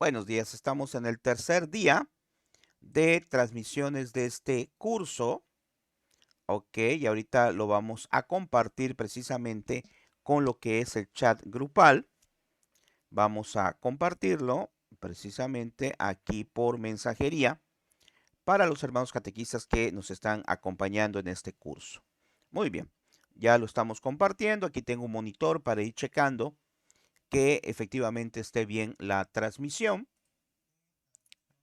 Buenos días, estamos en el tercer día de transmisiones de este curso, ok, y ahorita lo vamos a compartir precisamente con lo que es el chat grupal. Vamos a compartirlo precisamente aquí por mensajería para los hermanos catequistas que nos están acompañando en este curso. Muy bien, ya lo estamos compartiendo. Aquí tengo un monitor para ir checando que efectivamente esté bien la transmisión.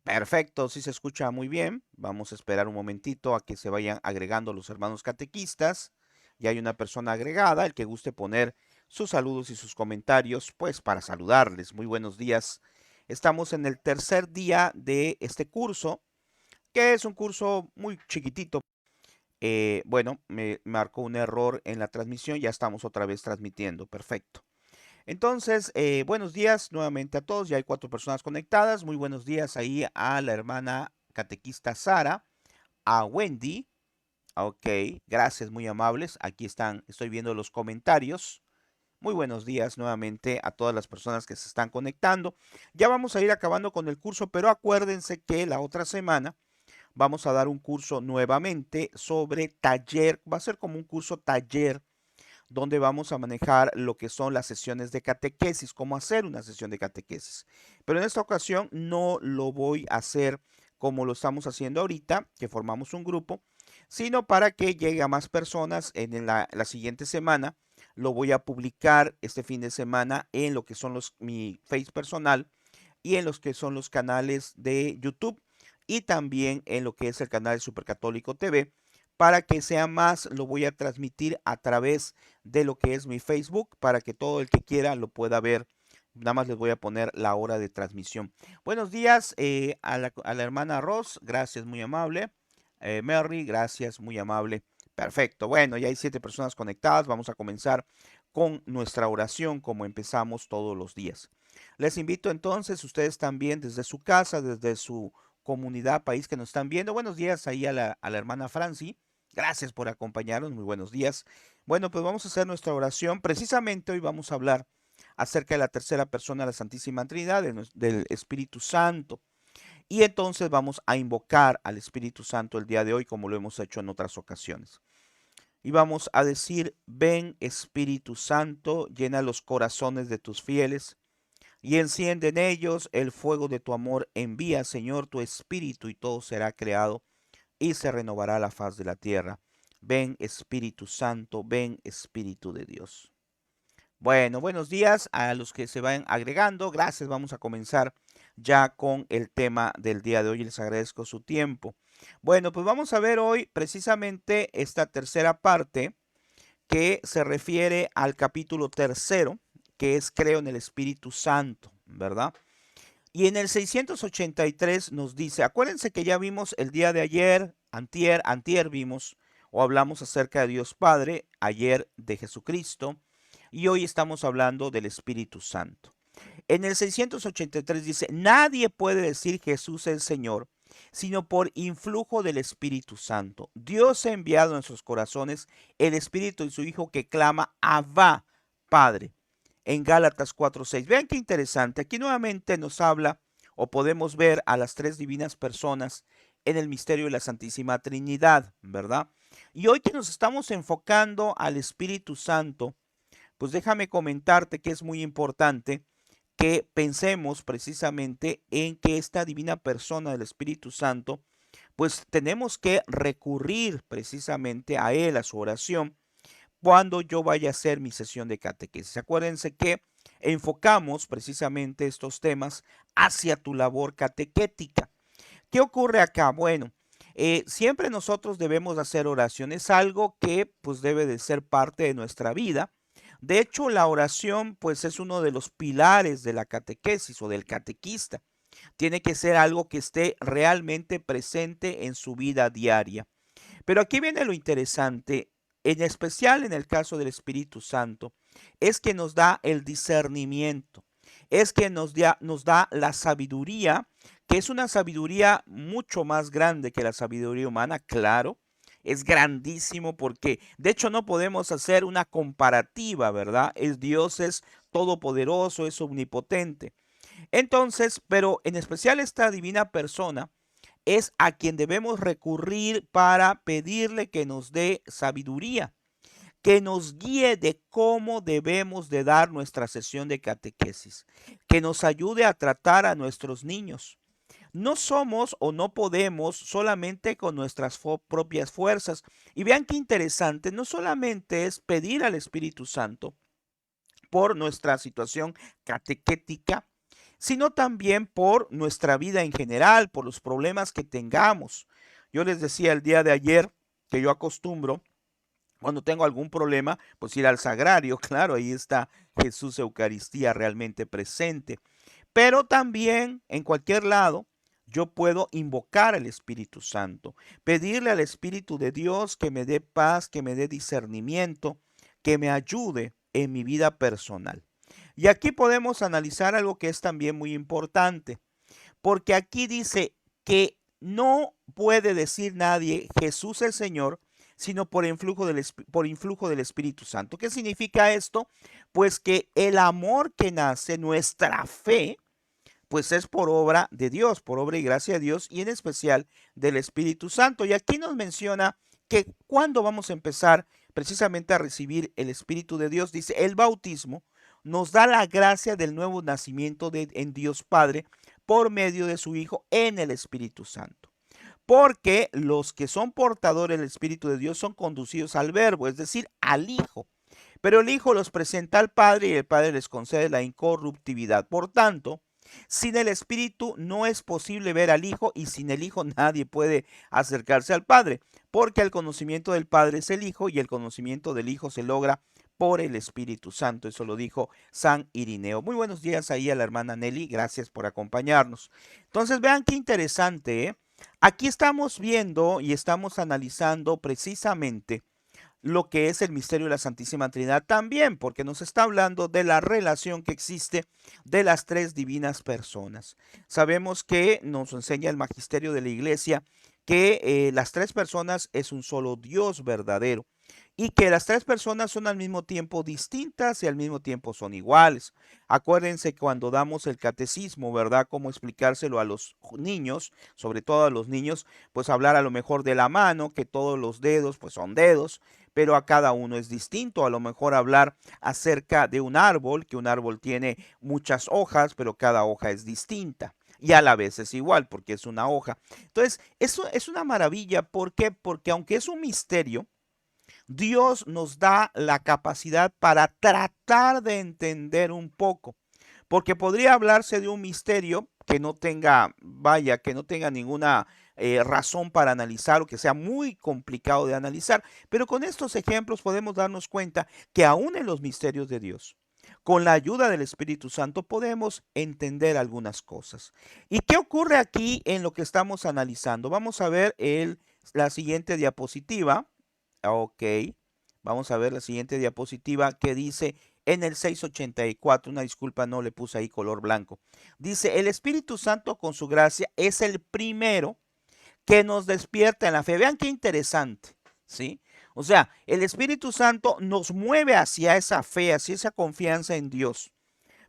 Perfecto, sí se escucha muy bien. Vamos a esperar un momentito a que se vayan agregando los hermanos catequistas. Ya hay una persona agregada, el que guste poner sus saludos y sus comentarios, pues para saludarles. Muy buenos días. Estamos en el tercer día de este curso, que es un curso muy chiquitito. Bueno, me marcó un error en la transmisión, ya estamos otra vez transmitiendo. Perfecto. Entonces, buenos días nuevamente a todos. Ya hay 4 personas conectadas. Muy buenos días ahí a la hermana catequista Sara, a Wendy. Ok, gracias, muy amables. Aquí están, estoy viendo los comentarios. Muy buenos días nuevamente a todas las personas que se están conectando. Ya vamos a ir acabando con el curso, pero acuérdense que la otra semana vamos a dar un curso nuevamente sobre taller. Va a ser como un curso taller donde vamos a manejar lo que son las sesiones de catequesis, cómo hacer una sesión de catequesis. Pero en esta ocasión no lo voy a hacer como lo estamos haciendo ahorita, que formamos un grupo, sino para que llegue a más personas en la siguiente semana. Lo voy a publicar este fin de semana en lo que son mi Face personal y en los que son los canales de YouTube y también en lo que es el canal de Supercatólico TV. Para que sea más, lo voy a transmitir a través de lo que es mi Facebook para que todo el que quiera lo pueda ver. Nada más les voy a poner la hora de transmisión. Buenos días a la hermana Ross, gracias, muy amable. Mary, gracias, muy amable. Perfecto, bueno, ya hay 7 personas conectadas. Vamos a comenzar con nuestra oración como empezamos todos los días. Les invito entonces, ustedes también desde su casa, desde su comunidad, país que nos están viendo. Buenos días ahí a la hermana Franci. Gracias por acompañarnos. Muy buenos días. Bueno, pues vamos a hacer nuestra oración. Precisamente hoy vamos a hablar acerca de la tercera persona de la Santísima Trinidad, del Espíritu Santo. Y entonces vamos a invocar al Espíritu Santo el día de hoy, como lo hemos hecho en otras ocasiones. Y vamos a decir, ven Espíritu Santo, llena los corazones de tus fieles y enciende en ellos el fuego de tu amor. Envía, Señor, tu Espíritu y todo será creado y se renovará la faz de la tierra. Ven Espíritu Santo, ven Espíritu de Dios. Bueno, buenos días a los que se van agregando. Gracias, vamos a comenzar ya con el tema del día de hoy. Les agradezco su tiempo. Bueno, pues vamos a ver hoy precisamente esta tercera parte que se refiere al capítulo tercero, que es Creo en el Espíritu Santo, ¿verdad? Y en el 683 nos dice, acuérdense que ya vimos el día de ayer, antier vimos o hablamos acerca de Dios Padre, ayer de Jesucristo, y hoy estamos hablando del Espíritu Santo. En el 683 dice, nadie puede decir Jesús es el Señor, sino por influjo del Espíritu Santo. Dios ha enviado en nuestros corazones el Espíritu de su Hijo que clama, Abba, Padre, en Gálatas 4:6. Vean qué interesante. Aquí nuevamente nos habla o podemos ver a las tres divinas personas en el misterio de la Santísima Trinidad, ¿verdad? Y hoy que nos estamos enfocando al Espíritu Santo, pues déjame comentarte que es muy importante que pensemos precisamente en que esta divina persona del Espíritu Santo, pues tenemos que recurrir precisamente a él, a su oración, cuando yo vaya a hacer mi sesión de catequesis. Acuérdense que enfocamos precisamente estos temas hacia tu labor catequética. ¿Qué ocurre acá? Bueno, siempre nosotros debemos hacer oración. Es algo que pues debe de ser parte de nuestra vida. De hecho, la oración pues es uno de los pilares de la catequesis o del catequista. Tiene que ser algo que esté realmente presente en su vida diaria. Pero aquí viene lo interesante, en especial en el caso del Espíritu Santo, es que nos da el discernimiento, es que nos da la sabiduría, que es una sabiduría mucho más grande que la sabiduría humana, claro, es grandísimo porque de hecho no podemos hacer una comparativa, ¿verdad? Dios es todopoderoso, es omnipotente. Entonces, pero en especial esta divina persona es a quien debemos recurrir para pedirle que nos dé sabiduría, que nos guíe de cómo debemos de dar nuestra sesión de catequesis, que nos ayude a tratar a nuestros niños. No somos o no podemos solamente con nuestras propias fuerzas. Y vean qué interesante, no solamente es pedir al Espíritu Santo por nuestra situación catequética, sino también por nuestra vida en general, por los problemas que tengamos. Yo les decía el día de ayer que yo acostumbro, cuando tengo algún problema, pues ir al sagrario, claro, ahí está Jesús Eucaristía realmente presente. Pero también en cualquier lado yo puedo invocar al Espíritu Santo, pedirle al Espíritu de Dios que me dé paz, que me dé discernimiento, que me ayude en mi vida personal. Y aquí podemos analizar algo que es también muy importante, porque aquí dice que no puede decir nadie Jesús el Señor, sino por influjo del Espíritu Santo. ¿Qué significa esto? Pues que el amor que nace, nuestra fe, pues es por obra de Dios, por obra y gracia de Dios y en especial del Espíritu Santo. Y aquí nos menciona que cuando vamos a empezar precisamente a recibir el Espíritu de Dios, dice, el bautismo nos da la gracia del nuevo nacimiento en Dios Padre por medio de su Hijo en el Espíritu Santo. Porque los que son portadores del Espíritu de Dios son conducidos al Verbo, es decir, al Hijo. Pero el Hijo los presenta al Padre y el Padre les concede la incorruptibilidad. Por tanto, sin el Espíritu no es posible ver al Hijo y sin el Hijo nadie puede acercarse al Padre, porque el conocimiento del Padre es el Hijo y el conocimiento del Hijo se logra por el Espíritu Santo. Eso lo dijo San Irineo. Muy buenos días ahí a la hermana Nelly, gracias por acompañarnos. Entonces vean qué interesante, ¿eh? Aquí estamos viendo y estamos analizando precisamente lo que es el misterio de la Santísima Trinidad también, porque nos está hablando de la relación que existe de las tres divinas personas. Sabemos que nos enseña el magisterio de la Iglesia que las tres personas es un solo Dios verdadero y que las tres personas son al mismo tiempo distintas y al mismo tiempo son iguales. Acuérdense cuando damos el catecismo, ¿verdad? Cómo explicárselo a los niños, sobre todo a los niños, pues hablar a lo mejor de la mano, que todos los dedos pues son dedos, pero a cada uno es distinto. A lo mejor hablar acerca de un árbol, que un árbol tiene muchas hojas, pero cada hoja es distinta. Y a la vez es igual, porque es una hoja. Entonces, eso es una maravilla. ¿Por qué? Porque aunque es un misterio, Dios nos da la capacidad para tratar de entender un poco, porque podría hablarse de un misterio que no tenga, vaya, que no tenga ninguna razón para analizar o que sea muy complicado de analizar, pero con estos ejemplos podemos darnos cuenta que aún en los misterios de Dios, con la ayuda del Espíritu Santo podemos entender algunas cosas. ¿Y qué ocurre aquí en lo que estamos analizando? Vamos a ver la siguiente diapositiva. Ok, vamos a ver la siguiente diapositiva que dice en el 684, una disculpa, no le puse ahí color blanco. Dice, el Espíritu Santo con su gracia es el primero que nos despierta en la fe. Vean qué interesante, ¿sí? O sea, el Espíritu Santo nos mueve hacia esa fe, hacia esa confianza en Dios.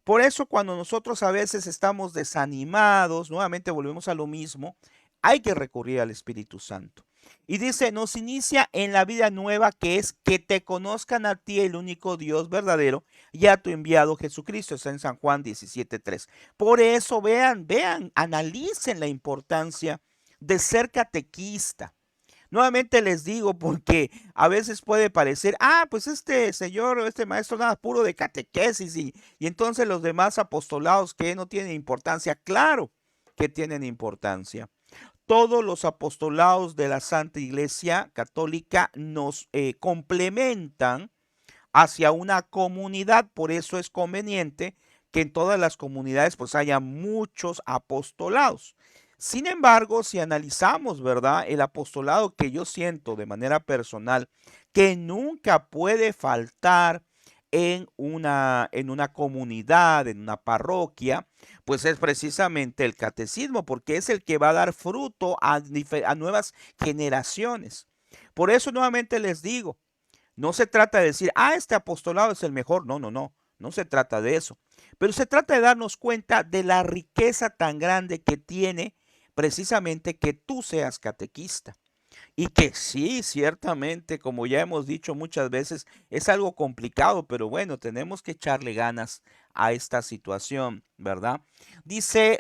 Por eso cuando nosotros a veces estamos desanimados, nuevamente volvemos a lo mismo, hay que recurrir al Espíritu Santo. Y dice, nos inicia en la vida nueva que es que te conozcan a ti el único Dios verdadero y a tu enviado Jesucristo. Está en San Juan 17:3. Por eso vean, analicen la importancia de ser catequista. Nuevamente les digo porque a veces puede parecer, pues este señor, este maestro nada puro de catequesis y entonces los demás apostolados que no tienen importancia. Claro que tienen importancia. Todos los apostolados de la Santa Iglesia Católica nos complementan hacia una comunidad. Por eso es conveniente que en todas las comunidades pues haya muchos apostolados. Sin embargo, si analizamos, ¿verdad? El apostolado que yo siento de manera personal, que nunca puede faltar en una comunidad, en una parroquia, pues es precisamente el catecismo, porque es el que va a dar fruto a nuevas generaciones. Por eso nuevamente les digo, no se trata de decir, este apostolado es el mejor. No, no, no. no se trata de eso, pero se trata de darnos cuenta de la riqueza tan grande que tiene precisamente que tú seas catequista. Y que sí, ciertamente, como ya hemos dicho muchas veces, es algo complicado, pero bueno, tenemos que echarle ganas a esta situación, ¿verdad?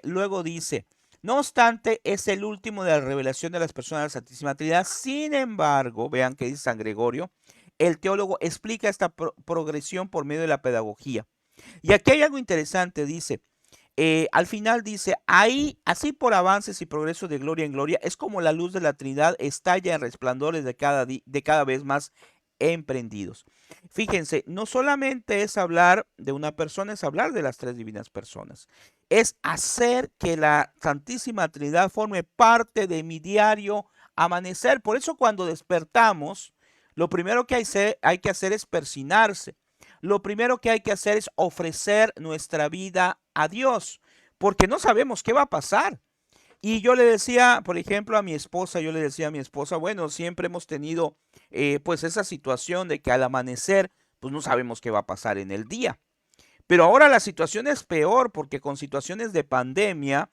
Luego dice, no obstante, es el último de la revelación de las personas de la Santísima Trinidad. Sin embargo, vean que dice San Gregorio, el teólogo explica esta progresión por medio de la pedagogía. Y aquí hay algo interesante, dice, al final dice, ahí, así por avances y progresos de gloria en gloria, es como la luz de la Trinidad estalla en resplandores de cada vez más emprendidos. Fíjense, no solamente es hablar de una persona, es hablar de las tres divinas personas. Es hacer que la Santísima Trinidad forme parte de mi diario amanecer. Por eso cuando despertamos, lo primero que hay que hacer es persinarse. Lo primero que hay que hacer es ofrecer nuestra vida a Dios, porque no sabemos qué va a pasar. Y yo le decía, por ejemplo, a mi esposa, bueno, siempre hemos tenido pues esa situación de que al amanecer, pues no sabemos qué va a pasar en el día. Pero ahora la situación es peor porque con situaciones de pandemia,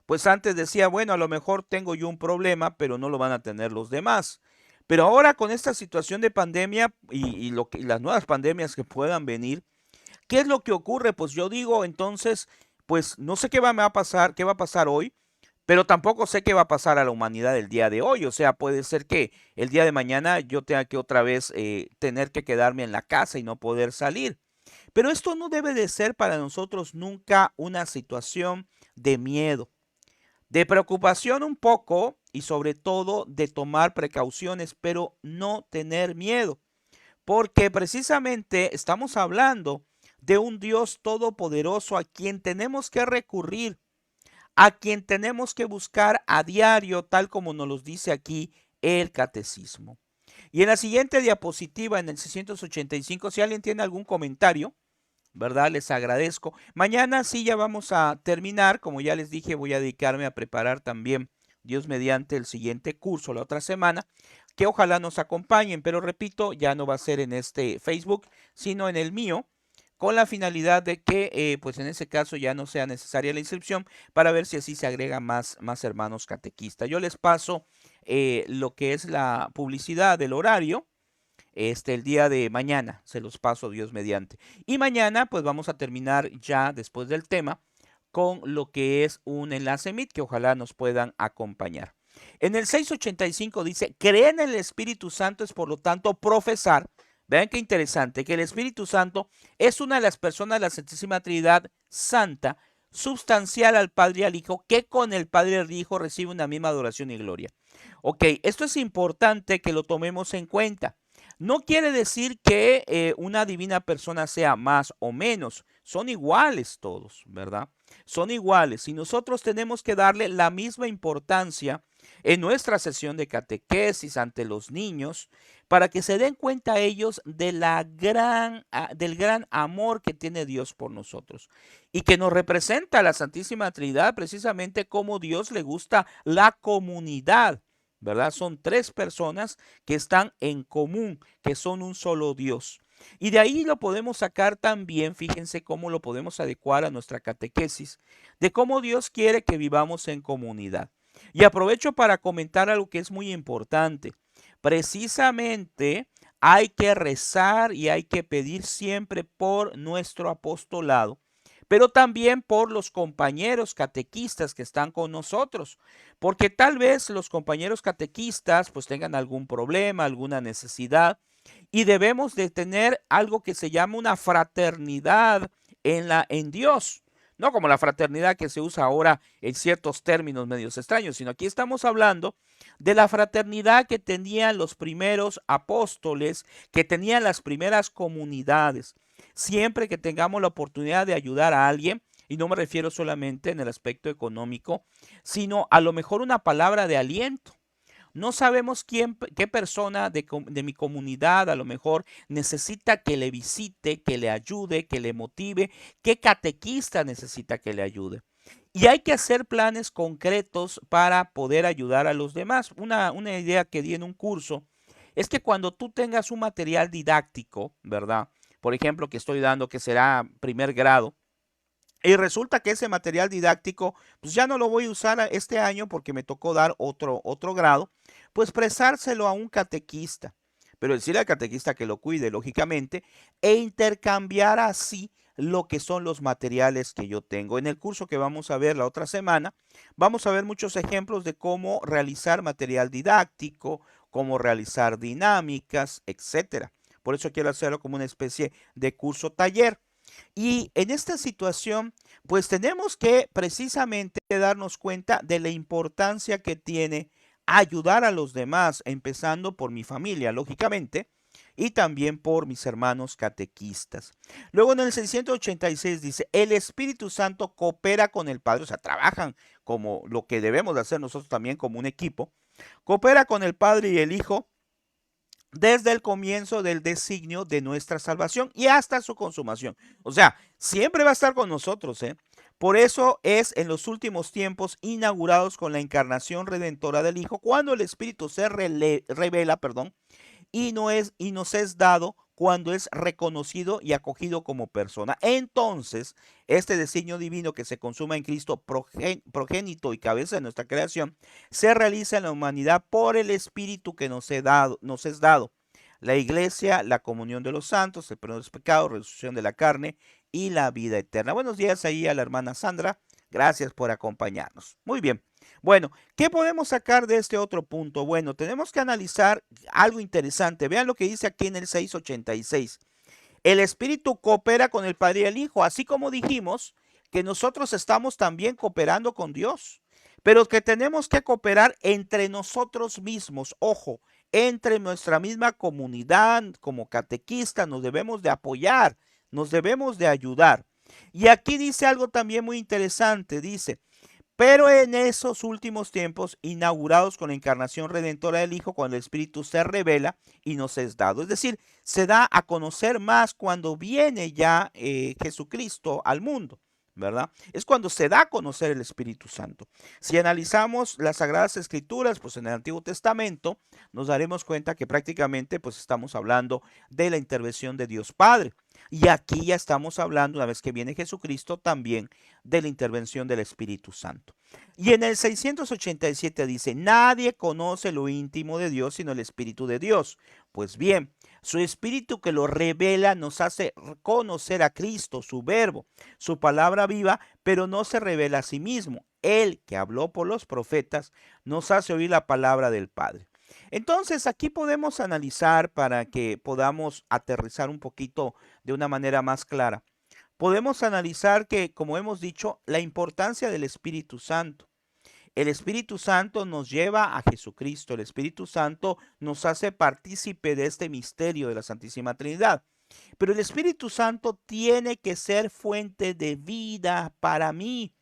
pues antes decía, bueno, a lo mejor tengo yo un problema, pero no lo van a tener los demás. Pero ahora con esta situación de pandemia y las nuevas pandemias que puedan venir, ¿qué es lo que ocurre? Pues yo digo, entonces, pues no sé me va a pasar, qué va a pasar hoy, pero tampoco sé qué va a pasar a la humanidad el día de hoy. O sea, puede ser que el día de mañana yo tenga que otra vez tener que quedarme en la casa y no poder salir. Pero esto no debe de ser para nosotros nunca una situación de miedo, de preocupación un poco y sobre todo de tomar precauciones, pero no tener miedo, porque precisamente estamos hablando de un Dios todopoderoso a quien tenemos que recurrir, a quien tenemos que buscar a diario, tal como nos lo dice aquí el catecismo. Y en la siguiente diapositiva, en el 685, si alguien tiene algún comentario, ¿verdad? Les agradezco. Mañana sí ya vamos a terminar. Como ya les dije, voy a dedicarme a preparar también, Dios mediante, el siguiente curso la otra semana, que ojalá nos acompañen. Pero repito, ya no va a ser en este Facebook, sino en el mío, con la finalidad de que, pues en ese caso ya no sea necesaria la inscripción para ver si así se agregan más hermanos catequistas. Yo les paso lo que es la publicidad del horario el día de mañana, se los paso Dios mediante. Y mañana pues vamos a terminar ya después del tema con lo que es un enlace Meet que ojalá nos puedan acompañar. En el 685 dice, creer en el Espíritu Santo es por lo tanto profesar, vean qué interesante, que el Espíritu Santo es una de las personas de la Santísima Trinidad Santa, sustancial al Padre y al Hijo, que con el Padre y el Hijo recibe una misma adoración y gloria. Ok, esto es importante que lo tomemos en cuenta. No quiere decir que una divina persona sea más o menos. Son iguales todos, ¿verdad? Son iguales. Y nosotros tenemos que darle la misma importancia en nuestra sesión de catequesis ante los niños para que se den cuenta ellos de del gran amor que tiene Dios por nosotros y que nos representa la Santísima Trinidad precisamente como Dios le gusta la comunidad. ¿Verdad? Son tres personas que están en común, que son un solo Dios. Y de ahí lo podemos sacar también, fíjense cómo lo podemos adecuar a nuestra catequesis, de cómo Dios quiere que vivamos en comunidad. Y aprovecho para comentar algo que es muy importante. Precisamente hay que rezar y hay que pedir siempre por nuestro apostolado, pero también por los compañeros catequistas que están con nosotros, porque tal vez los compañeros catequistas pues tengan algún problema, alguna necesidad, y debemos de tener algo que se llama una fraternidad en Dios. No como la fraternidad que se usa ahora en ciertos términos medios extraños, sino aquí estamos hablando de la fraternidad que tenían los primeros apóstoles, que tenían las primeras comunidades. Siempre que tengamos la oportunidad de ayudar a alguien, y no me refiero solamente en el aspecto económico, sino a lo mejor una palabra de aliento. No sabemos qué persona de mi comunidad a lo mejor necesita que le visite, que le ayude, que le motive, qué catequista necesita que le ayude. Y hay que hacer planes concretos para poder ayudar a los demás. Una idea que di en un curso es que cuando tú tengas un material didáctico, ¿verdad? por ejemplo, que estoy dando, que será primer grado, y resulta que ese material didáctico, pues ya no lo voy a usar este año porque me tocó dar otro grado, pues prestárselo a un catequista, pero decirle al catequista que lo cuide, lógicamente, e intercambiar así lo que son los materiales que yo tengo. En el curso que vamos a ver la otra semana, vamos a ver muchos ejemplos de cómo realizar material didáctico, cómo realizar dinámicas, etcétera. Por eso quiero hacerlo como una especie de curso taller. Y en esta situación, pues tenemos que precisamente darnos cuenta de la importancia que tiene ayudar a los demás, empezando por mi familia, lógicamente, y también por mis hermanos catequistas. Luego en el 686 dice, el Espíritu Santo coopera con el Padre, o sea, trabajan como lo que debemos de hacer nosotros también como un equipo, coopera con el Padre y el Hijo desde el comienzo del designio de nuestra salvación y hasta su consumación. O sea, siempre va a estar con nosotros, ¿eh? Por eso es en los últimos tiempos inaugurados con la encarnación redentora del Hijo, cuando el Espíritu se revela, perdón, y nos es dado cuando es reconocido y acogido como persona. Entonces, este designio divino que se consuma en Cristo, progénito y cabeza de nuestra creación, se realiza en la humanidad por el Espíritu que nos es dado. La iglesia, la comunión de los santos, el perdón de los pecados, resurrección de la carne y la vida eterna. Buenos días ahí a la hermana Sandra. Gracias por acompañarnos. Muy bien. Bueno, ¿qué podemos sacar de este otro punto? Bueno, tenemos que analizar algo interesante. Vean lo que dice aquí en el 686. El Espíritu coopera con el Padre y el Hijo, así como dijimos que nosotros estamos también cooperando con Dios, pero que tenemos que cooperar entre nosotros mismos. Ojo, entre nuestra misma comunidad, como catequistas, nos debemos de apoyar, nos debemos de ayudar. Y aquí dice algo también muy interesante, dice, pero en esos últimos tiempos, inaugurados con la encarnación redentora del Hijo, cuando el Espíritu se revela y nos es dado. Es decir, se da a conocer más cuando viene ya Jesucristo al mundo, ¿verdad? Es cuando se da a conocer el Espíritu Santo. Si analizamos las Sagradas Escrituras, pues en el Antiguo Testamento, nos daremos cuenta que prácticamente pues estamos hablando de la intervención de Dios Padre. Y aquí ya estamos hablando, una vez que viene Jesucristo, también de la intervención del Espíritu Santo. Y en el 687 dice, nadie conoce lo íntimo de Dios sino el Espíritu de Dios. Pues bien, su Espíritu que lo revela nos hace conocer a Cristo, su verbo, su palabra viva, pero no se revela a sí mismo. Él que habló por los profetas nos hace oír la palabra del Padre. Entonces aquí podemos analizar para que podamos aterrizar un poquito de una manera más clara. Podemos analizar que, como hemos dicho, la importancia del Espíritu Santo. El Espíritu Santo nos lleva a Jesucristo. El Espíritu Santo nos hace partícipe de este misterio de la Santísima Trinidad. Pero el Espíritu Santo tiene que ser fuente de vida para mí.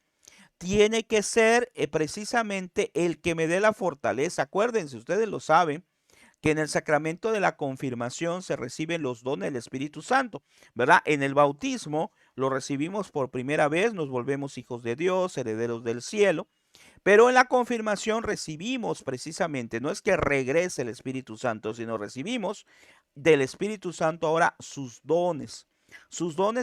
Tiene que ser precisamente el que me dé la fortaleza. Acuérdense, ustedes lo saben, que en el sacramento de la confirmación se reciben los dones del Espíritu Santo, ¿verdad? En el bautismo lo recibimos por primera vez, nos volvemos hijos de Dios, herederos del cielo, pero en la confirmación recibimos precisamente, no es que regrese el Espíritu Santo, sino recibimos del Espíritu Santo ahora sus dones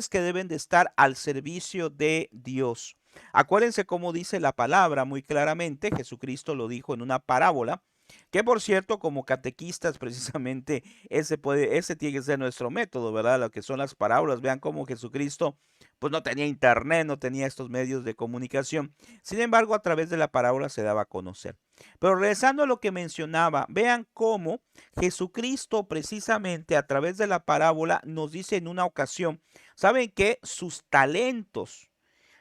que deben de estar al servicio de Dios. Acuérdense cómo dice la palabra muy claramente, Jesucristo lo dijo en una parábola, que por cierto, como catequistas, precisamente ese tiene que ser nuestro método, ¿verdad? Lo que son las parábolas. Vean cómo Jesucristo, pues no tenía internet, no tenía estos medios de comunicación. Sin embargo, a través de la parábola se daba a conocer. Pero regresando a lo que mencionaba, vean cómo Jesucristo precisamente a través de la parábola nos dice en una ocasión, ¿saben qué? Sus talentos.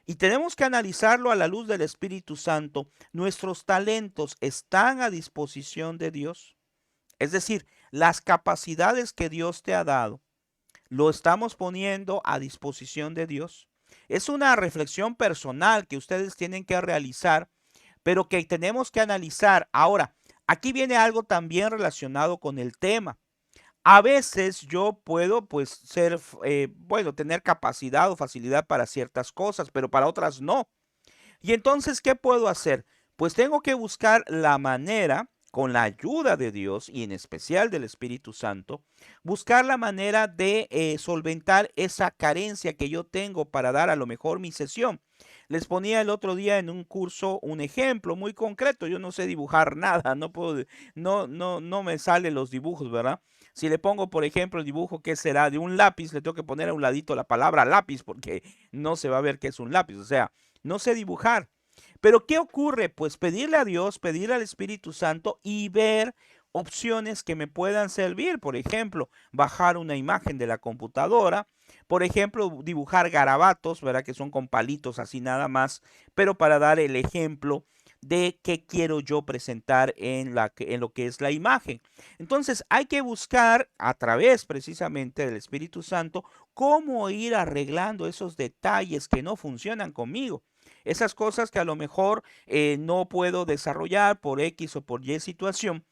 Y tenemos que analizarlo a la luz del Espíritu Santo. ¿Nuestros talentos están a disposición de Dios? Es decir, las capacidades que Dios te ha dado, ¿lo estamos poniendo a disposición de Dios? Es una reflexión personal que ustedes tienen que realizar, pero que tenemos que analizar. Ahora, aquí viene algo también relacionado con el tema. A veces yo puedo pues ser, bueno, tener capacidad o facilidad para ciertas cosas, pero para otras no. Y entonces, ¿qué puedo hacer? Pues tengo que buscar la manera con la ayuda de Dios y en especial del Espíritu Santo, buscar la manera de solventar esa carencia que yo tengo para dar a lo mejor mi sesión. Les ponía el otro día en un curso un ejemplo muy concreto. Yo no sé dibujar nada, no puedo, no me salen los dibujos, ¿verdad? Si le pongo, por ejemplo, el dibujo que será de un lápiz, le tengo que poner a un ladito la palabra lápiz porque no se va a ver que es un lápiz. O sea, no sé dibujar. Pero ¿qué ocurre? Pues pedirle a Dios, pedirle al Espíritu Santo y ver opciones que me puedan servir. Por ejemplo, bajar una imagen de la computadora. Por ejemplo, dibujar garabatos, ¿verdad? Que son con palitos así nada más. Pero para dar el ejemplo de qué quiero yo presentar en lo que es la imagen. Entonces hay que buscar a través precisamente del Espíritu Santo cómo ir arreglando esos detalles que no funcionan conmigo. Esas cosas que a lo mejor no puedo desarrollar por X o por Y situación,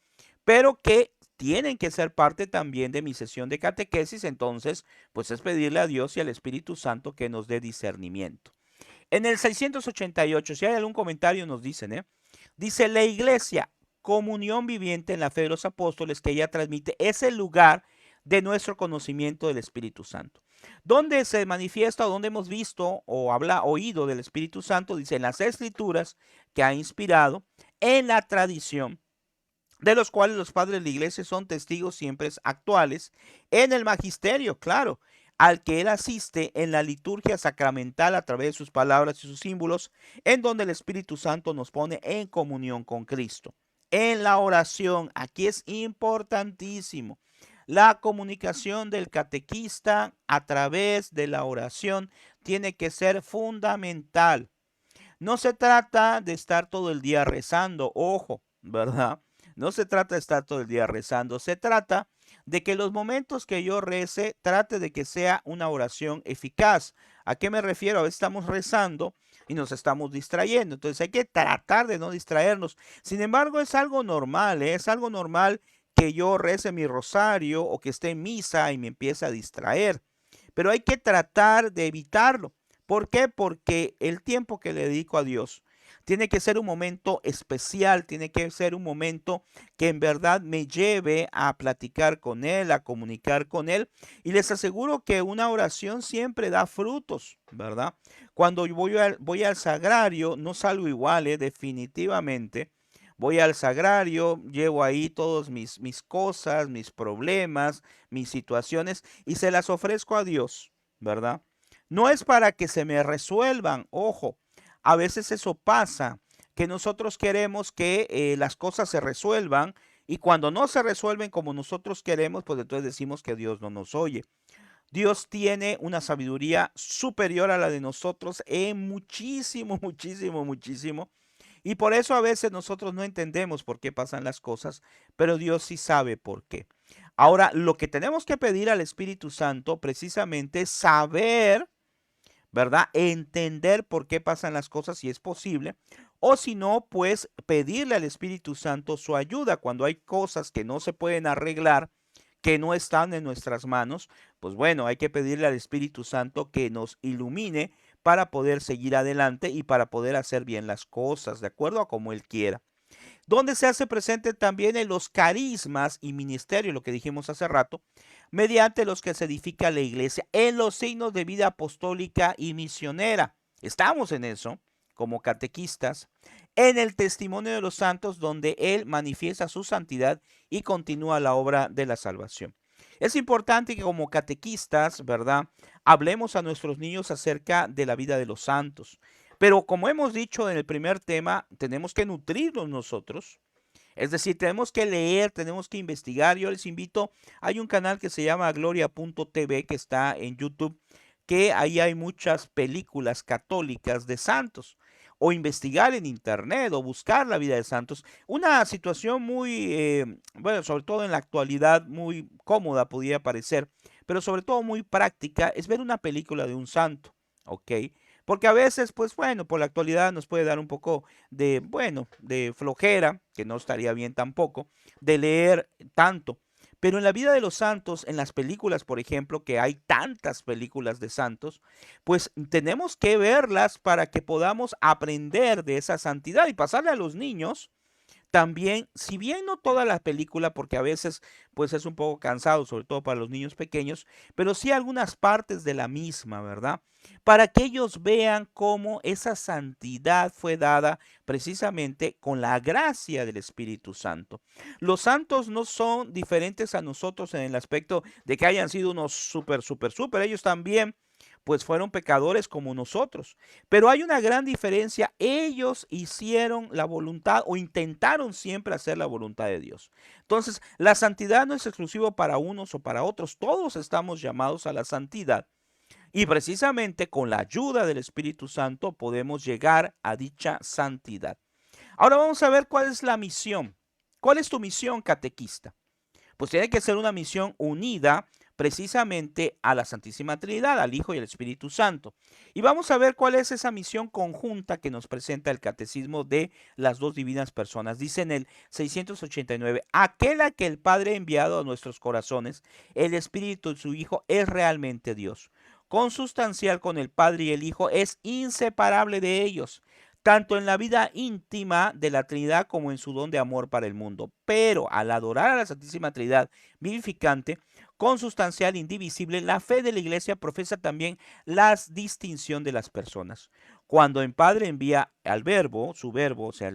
pero que tienen que ser parte también de mi sesión de catequesis. Entonces, pues es pedirle a Dios y al Espíritu Santo que nos dé discernimiento. En el 688, si hay algún comentario, nos dicen, dice la iglesia, comunión viviente en la fe de los apóstoles que ella transmite, es el lugar de nuestro conocimiento del Espíritu Santo. ¿Dónde se manifiesta o dónde hemos visto o oído del Espíritu Santo? Dice en las escrituras que ha inspirado, en la tradición, de los cuales los padres de la iglesia son testigos siempre actuales, en el magisterio, claro, al que él asiste en la liturgia sacramental a través de sus palabras y sus símbolos, en donde el Espíritu Santo nos pone en comunión con Cristo. En la oración, aquí es importantísimo, la comunicación del catequista a través de la oración tiene que ser fundamental. No se trata de estar todo el día rezando, ojo, ¿verdad? No se trata de estar todo el día rezando, se trata de que los momentos que yo rece, trate de que sea una oración eficaz. ¿A qué me refiero? A veces estamos rezando y nos estamos distrayendo, entonces hay que tratar de no distraernos. Sin embargo, es algo normal, ¿eh? Es algo normal que yo rece mi rosario o que esté en misa y me empiece a distraer, pero hay que tratar de evitarlo. ¿Por qué? Porque el tiempo que le dedico a Dios tiene que ser un momento especial, tiene que ser un momento que en verdad me lleve a platicar con Él, a comunicar con Él. Y les aseguro que una oración siempre da frutos, ¿verdad? Cuando yo voy al sagrario, no salgo igual, definitivamente. Voy al sagrario, llevo ahí todas mis cosas, mis problemas, mis situaciones y se las ofrezco a Dios, ¿verdad? No es para que se me resuelvan, ojo, a veces eso pasa, que nosotros queremos que las cosas se resuelvan y cuando no se resuelven como nosotros queremos, pues entonces decimos que Dios no nos oye. Dios tiene una sabiduría superior a la de nosotros en muchísimo, muchísimo, muchísimo. Y por eso a veces nosotros no entendemos por qué pasan las cosas, pero Dios sí sabe por qué. Ahora, lo que tenemos que pedir al Espíritu Santo precisamente es saber, ¿verdad? Entender por qué pasan las cosas si es posible. O si no, pues pedirle al Espíritu Santo su ayuda cuando hay cosas que no se pueden arreglar, que no están en nuestras manos. Pues bueno, hay que pedirle al Espíritu Santo que nos ilumine para poder seguir adelante y para poder hacer bien las cosas, de acuerdo a como Él quiera. Donde se hace presente también en los carismas y ministerios, lo que dijimos hace rato, mediante los que se edifica la iglesia, en los signos de vida apostólica y misionera. Estamos en eso, como catequistas, en el testimonio de los santos, donde Él manifiesta su santidad y continúa la obra de la salvación. Es importante que como catequistas, ¿verdad?, hablemos a nuestros niños acerca de la vida de los santos. Pero como hemos dicho en el primer tema, tenemos que nutrirnos nosotros. Es decir, tenemos que leer, tenemos que investigar. Yo les invito, hay un canal que se llama gloria.tv que está en YouTube, que ahí hay muchas películas católicas de santos. O investigar en internet o buscar la vida de santos. Una situación muy, bueno, sobre todo en la actualidad, muy cómoda podría parecer, pero sobre todo muy práctica, es ver una película de un santo, ¿ok? Porque a veces, pues bueno, por la actualidad nos puede dar un poco de, bueno, de flojera, que no estaría bien tampoco, de leer tanto. Pero en la vida de los santos, en las películas, por ejemplo, que hay tantas películas de santos, pues tenemos que verlas para que podamos aprender de esa santidad y pasarle a los niños También, si bien no toda la película, porque a veces pues es un poco cansado, sobre todo para los niños pequeños, pero sí algunas partes de la misma, ¿verdad? Para que ellos vean cómo esa santidad fue dada precisamente con la gracia del Espíritu Santo. Los santos no son diferentes a nosotros en el aspecto de que hayan sido unos súper, súper, súper. Ellos también pues fueron pecadores como nosotros. Pero hay una gran diferencia. Ellos hicieron la voluntad o intentaron siempre hacer la voluntad de Dios. Entonces, la santidad no es exclusivo para unos o para otros. Todos estamos llamados a la santidad. Y precisamente con la ayuda del Espíritu Santo podemos llegar a dicha santidad. Ahora vamos a ver cuál es la misión. ¿Cuál es tu misión, catequista? Pues tiene que ser una misión unida precisamente a la Santísima Trinidad, al Hijo y al Espíritu Santo. Y vamos a ver cuál es esa misión conjunta que nos presenta el Catecismo de las dos divinas personas. Dice en el 689, aquel a que el Padre ha enviado a nuestros corazones, el Espíritu de su Hijo, es realmente Dios. Consustancial con el Padre y el Hijo, es inseparable de ellos tanto en la vida íntima de la Trinidad como en su don de amor para el mundo. Pero al adorar a la Santísima Trinidad vivificante, consustancial, indivisible, la fe de la Iglesia profesa también la distinción de las personas. Cuando el Padre envía al Verbo, su Verbo, o sea,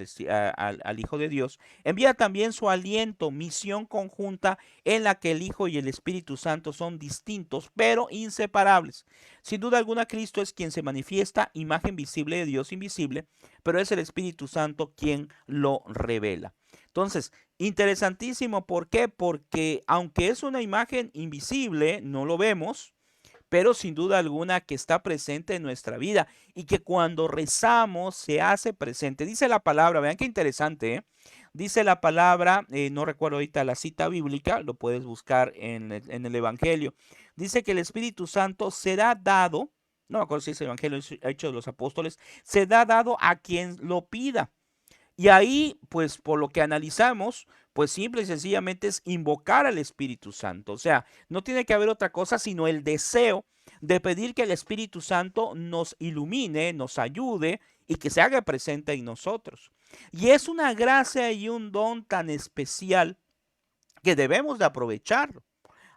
al Hijo de Dios, envía también su aliento, misión conjunta en la que el Hijo y el Espíritu Santo son distintos, pero inseparables. Sin duda alguna, Cristo es quien se manifiesta, imagen visible de Dios invisible, pero es el Espíritu Santo quien lo revela. Entonces, interesantísimo, ¿por qué? Porque aunque es una imagen invisible, no lo vemos, pero sin duda alguna que está presente en nuestra vida y que cuando rezamos se hace presente. Dice la palabra, vean qué interesante, ¿eh? Dice la palabra, no recuerdo ahorita la cita bíblica, lo puedes buscar en el Evangelio. Dice que el Espíritu Santo será dado, no me acuerdo si es el Evangelio Hecho de los Apóstoles, se da dado a quien lo pida. Y ahí, pues por lo que analizamos, pues simple y sencillamente es invocar al Espíritu Santo. O sea, no tiene que haber otra cosa sino el deseo de pedir que el Espíritu Santo nos ilumine, nos ayude y que se haga presente en nosotros. Y es una gracia y un don tan especial que debemos de aprovecharlo.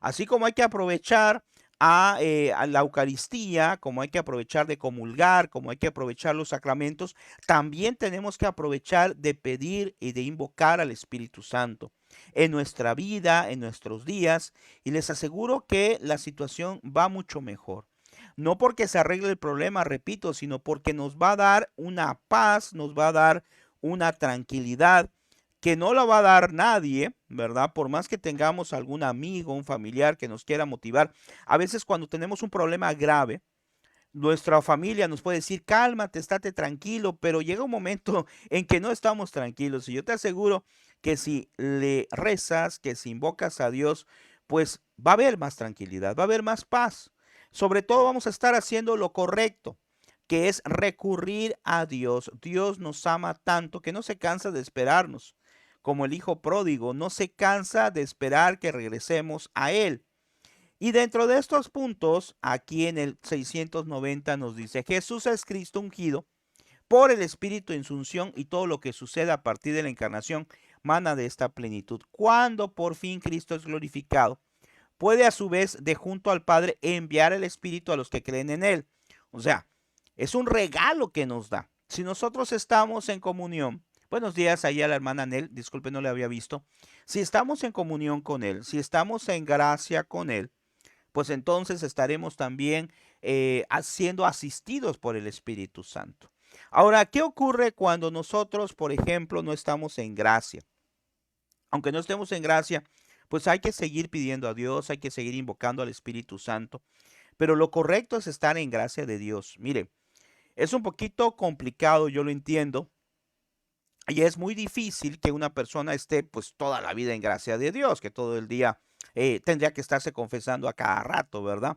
Así como hay que aprovechar a la Eucaristía, como hay que aprovechar de comulgar, como hay que aprovechar los sacramentos, también tenemos que aprovechar de pedir y de invocar al Espíritu Santo en nuestra vida, en nuestros días, y les aseguro que la situación va mucho mejor. No porque se arregle el problema, repito, sino porque nos va a dar una paz, nos va a dar una tranquilidad que no la va a dar nadie, ¿verdad? Por más que tengamos algún amigo, un familiar que nos quiera motivar. A veces cuando tenemos un problema grave, nuestra familia nos puede decir, cálmate, estate tranquilo, pero llega un momento en que no estamos tranquilos. Y yo te aseguro que si le rezas, que si invocas a Dios, pues va a haber más tranquilidad, va a haber más paz. Sobre todo vamos a estar haciendo lo correcto, que es recurrir a Dios. Dios nos ama tanto que no se cansa de esperarnos. Como el hijo pródigo, no se cansa de esperar que regresemos a Él. Y dentro de estos puntos, aquí en el 690 nos dice, Jesús es Cristo ungido por el Espíritu en su unción y todo lo que sucede a partir de la encarnación mana de esta plenitud. Cuando por fin Cristo es glorificado, puede a su vez de junto al Padre enviar el Espíritu a los que creen en Él. O sea, es un regalo que nos da. Si nosotros estamos en comunión, buenos días ahí a la hermana Nel, disculpe, no le había visto. Si estamos en comunión con Él, si estamos en gracia con Él, pues entonces estaremos también siendo asistidos por el Espíritu Santo. Ahora, ¿qué ocurre cuando nosotros, por ejemplo, no estamos en gracia? Aunque no estemos en gracia, pues hay que seguir pidiendo a Dios, hay que seguir invocando al Espíritu Santo, pero lo correcto es estar en gracia de Dios. Mire, es un poquito complicado, yo lo entiendo, y es muy difícil que una persona esté pues toda la vida en gracia de Dios, que todo el día tendría que estarse confesando a cada rato, ¿verdad?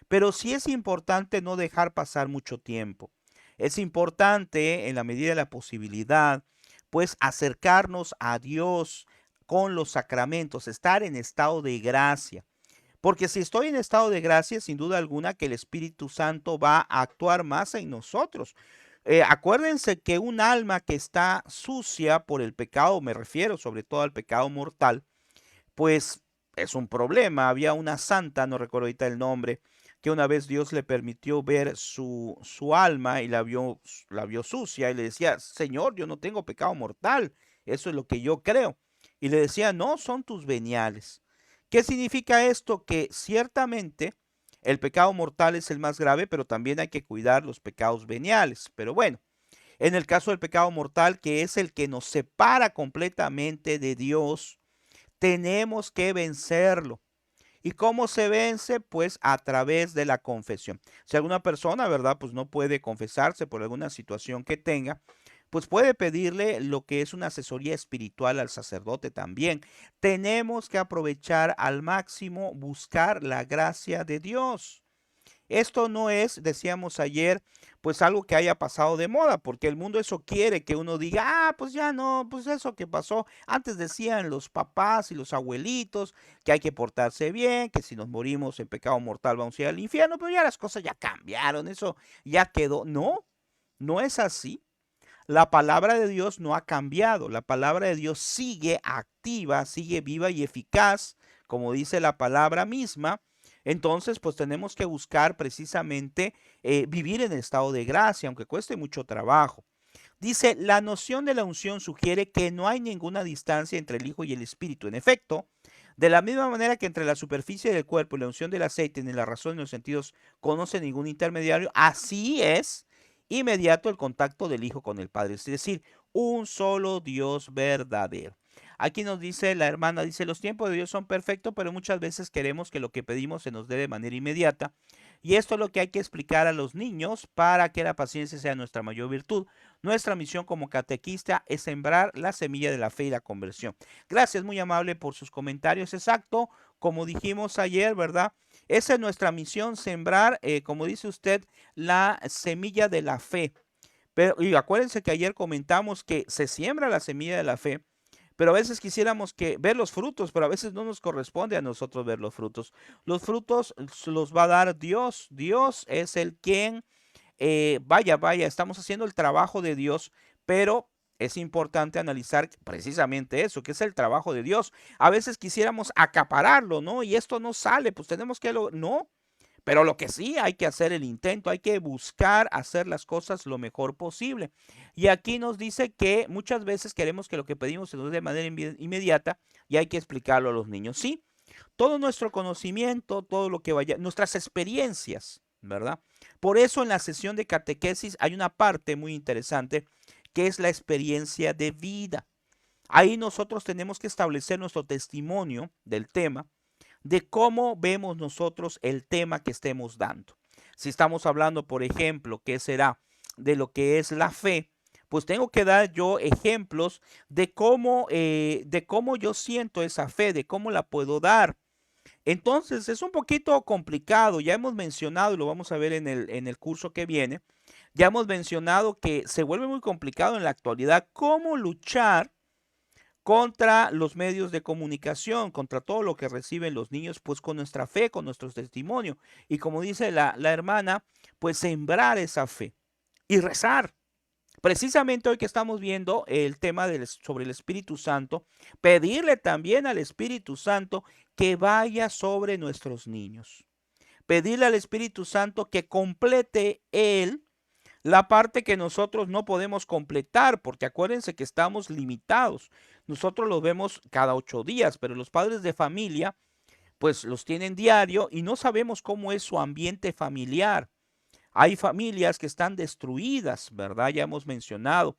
Pero sí es importante no dejar pasar mucho tiempo. Es importante, en la medida de la posibilidad, pues acercarnos a Dios con los sacramentos, estar en estado de gracia. Porque si estoy en estado de gracia, sin duda alguna que el Espíritu Santo va a actuar más en nosotros. Acuérdense que un alma que está sucia por el pecado, me refiero sobre todo al pecado mortal, pues es un problema. Había una santa, no recuerdo ahorita el nombre, que una vez Dios le permitió ver su alma y la vio sucia y le decía, Señor, yo no tengo pecado mortal, eso es lo que yo creo. Y le decía, no, son tus veniales. ¿Qué significa esto? Que ciertamente el pecado mortal es el más grave, pero también hay que cuidar los pecados veniales. Pero bueno, en el caso del pecado mortal, que es el que nos separa completamente de Dios, tenemos que vencerlo. ¿Y cómo se vence? Pues a través de la confesión. Si alguna persona, ¿verdad? Pues no puede confesarse por alguna situación que tenga, pues puede pedirle lo que es una asesoría espiritual al sacerdote también. Tenemos que aprovechar al máximo, buscar la gracia de Dios. Esto no es, decíamos ayer, pues algo que haya pasado de moda, porque el mundo eso quiere que uno diga, pues ya no, pues eso que pasó. Antes decían los papás y los abuelitos que hay que portarse bien, que si nos morimos en pecado mortal vamos a ir al infierno, pero ya las cosas ya cambiaron, eso ya quedó. No, no es así. La palabra de Dios no ha cambiado, la palabra de Dios sigue activa, sigue viva y eficaz, como dice la palabra misma. Entonces, pues tenemos que buscar precisamente vivir en el estado de gracia, aunque cueste mucho trabajo. Dice, la noción de la unción sugiere que no hay ninguna distancia entre el Hijo y el Espíritu. En efecto, de la misma manera que entre la superficie del cuerpo y la unción del aceite, ni la razón ni los sentidos conoce ningún intermediario, así es inmediato el contacto del Hijo con el Padre, es decir, un solo Dios verdadero. Aquí nos dice la hermana, dice, los tiempos de Dios son perfectos, pero muchas veces queremos que lo que pedimos se nos dé de manera inmediata. Y esto es lo que hay que explicar a los niños para que la paciencia sea nuestra mayor virtud. Nuestra misión como catequista es sembrar la semilla de la fe y la conversión. Gracias, muy amable por sus comentarios. Exacto, como dijimos ayer, ¿verdad? Esa es nuestra misión, sembrar, como dice usted, la semilla de la fe. Pero, y acuérdense que ayer comentamos que se siembra la semilla de la fe, pero a veces quisiéramos ver los frutos, pero a veces no nos corresponde a nosotros ver los frutos. Los frutos los va a dar Dios. Dios es el quien, vaya, estamos haciendo el trabajo de Dios, pero es importante analizar precisamente eso, que es el trabajo de Dios. A veces quisiéramos acapararlo, ¿no? Y esto no sale, pues tenemos que, no, pero lo que sí hay que hacer el intento, hay que buscar hacer las cosas lo mejor posible. Y aquí nos dice que muchas veces queremos que lo que pedimos se nos dé de manera inmediata y hay que explicarlo a los niños. Sí, todo nuestro conocimiento, todo lo que vaya, nuestras experiencias, ¿verdad? Por eso en la sesión de catequesis hay una parte muy interesante que es la experiencia de vida. Ahí nosotros tenemos que establecer nuestro testimonio del tema, de cómo vemos nosotros el tema que estemos dando. Si estamos hablando, por ejemplo, ¿qué será? De lo que es la fe, pues tengo que dar yo ejemplos de cómo yo siento esa fe, de cómo la puedo dar. Entonces es un poquito complicado, ya hemos mencionado y lo vamos a ver en el curso que viene, ya hemos mencionado que se vuelve muy complicado en la actualidad cómo luchar contra los medios de comunicación, contra todo lo que reciben los niños, pues con nuestra fe, con nuestro testimonio. Y como dice la hermana, pues sembrar esa fe y rezar. Precisamente hoy que estamos viendo el tema sobre el Espíritu Santo, pedirle también al Espíritu Santo que vaya sobre nuestros niños. Pedirle al Espíritu Santo que complete Él la parte que nosotros no podemos completar, porque acuérdense que estamos limitados. Nosotros los vemos cada 8 días, pero los padres de familia, pues los tienen diario y no sabemos cómo es su ambiente familiar. Hay familias que están destruidas, ¿verdad? Ya hemos mencionado.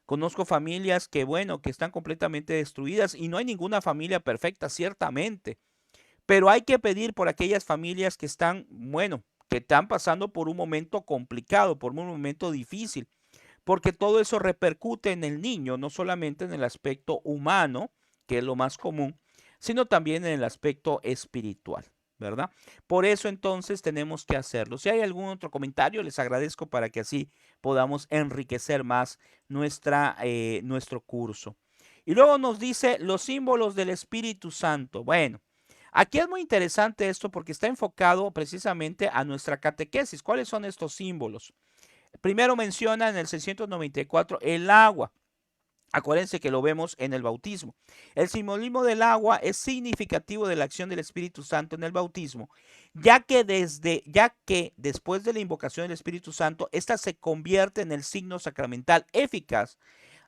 Conozco familias que, bueno, que están completamente destruidas y no hay ninguna familia perfecta, ciertamente. Pero hay que pedir por aquellas familias que están, bueno, que están pasando por un momento complicado, por un momento difícil, porque todo eso repercute en el niño, no solamente en el aspecto humano, que es lo más común, sino también en el aspecto espiritual, ¿verdad? Por eso entonces tenemos que hacerlo. Si hay algún otro comentario, les agradezco para que así podamos enriquecer más nuestro curso. Y luego nos dice los símbolos del Espíritu Santo. Bueno, aquí es muy interesante esto porque está enfocado precisamente a nuestra catequesis. ¿Cuáles son estos símbolos? Primero menciona en el 694 el agua. Acuérdense que lo vemos en el bautismo. El simbolismo del agua es significativo de la acción del Espíritu Santo en el bautismo, ya que después de la invocación del Espíritu Santo, esta se convierte en el signo sacramental eficaz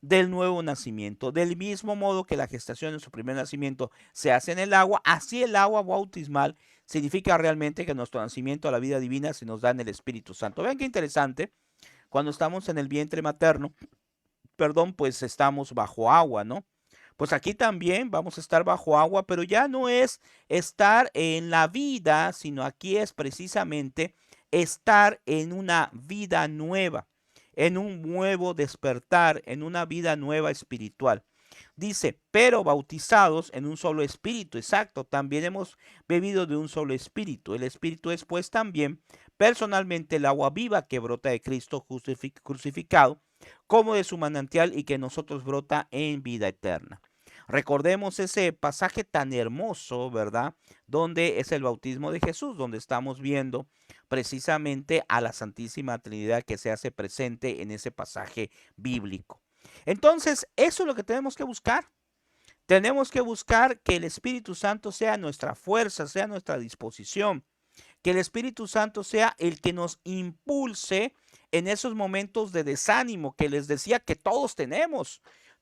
del nuevo nacimiento. Del mismo modo que la gestación en su primer nacimiento se hace en el agua, así el agua bautismal significa realmente que nuestro nacimiento a la vida divina se nos da en el Espíritu Santo. Vean qué interesante, cuando estamos en el vientre materno, pues estamos bajo agua, ¿no? Pues aquí también vamos a estar bajo agua, pero ya no es estar en la vida, sino aquí es precisamente estar en una vida nueva, en un nuevo despertar, en una vida nueva espiritual. Dice, pero bautizados en un solo espíritu. Exacto, también hemos bebido de un solo espíritu. El espíritu es pues también personalmente el agua viva que brota de Cristo crucificado, como de su manantial y que nosotros brota en vida eterna. Recordemos ese pasaje tan hermoso, ¿verdad? Donde es el bautismo de Jesús, donde estamos viendo precisamente a la Santísima Trinidad que se hace presente en ese pasaje bíblico. Entonces, eso es lo que tenemos que buscar. Tenemos que buscar que el Espíritu Santo sea nuestra fuerza, sea nuestra disposición, que el Espíritu Santo sea el que nos impulse en esos momentos de desánimo que les decía que todos tenemos.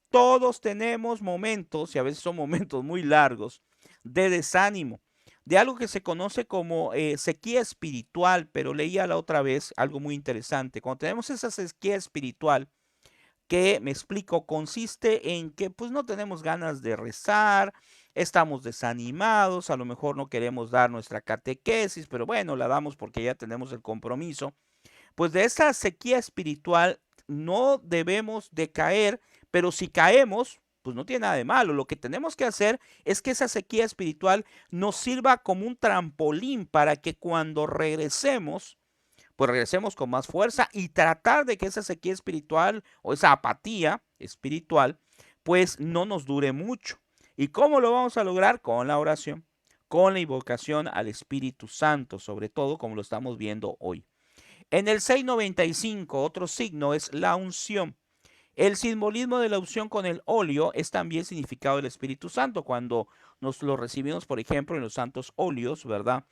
Todos tenemos momentos, y a veces son momentos muy largos, de desánimo, de algo que se conoce como sequía espiritual, pero leía la otra vez algo muy interesante. Cuando tenemos esa sequía espiritual, que me explico, consiste en que pues no tenemos ganas de rezar, estamos desanimados, a lo mejor no queremos dar nuestra catequesis, pero bueno, la damos porque ya tenemos el compromiso. Pues de esa sequía espiritual no debemos de caer, pero si caemos, pues no tiene nada de malo. Lo que tenemos que hacer es que esa sequía espiritual nos sirva como un trampolín para que cuando regresemos, pues regresemos con más fuerza y tratar de que esa sequía espiritual o esa apatía espiritual, pues no nos dure mucho. ¿Y cómo lo vamos a lograr? Con la oración, con la invocación al Espíritu Santo, sobre todo como lo estamos viendo hoy. En el 695, otro signo es la unción. El simbolismo de la unción con el óleo es también significado del Espíritu Santo. Cuando nos lo recibimos, por ejemplo, en los santos óleos, ¿verdad?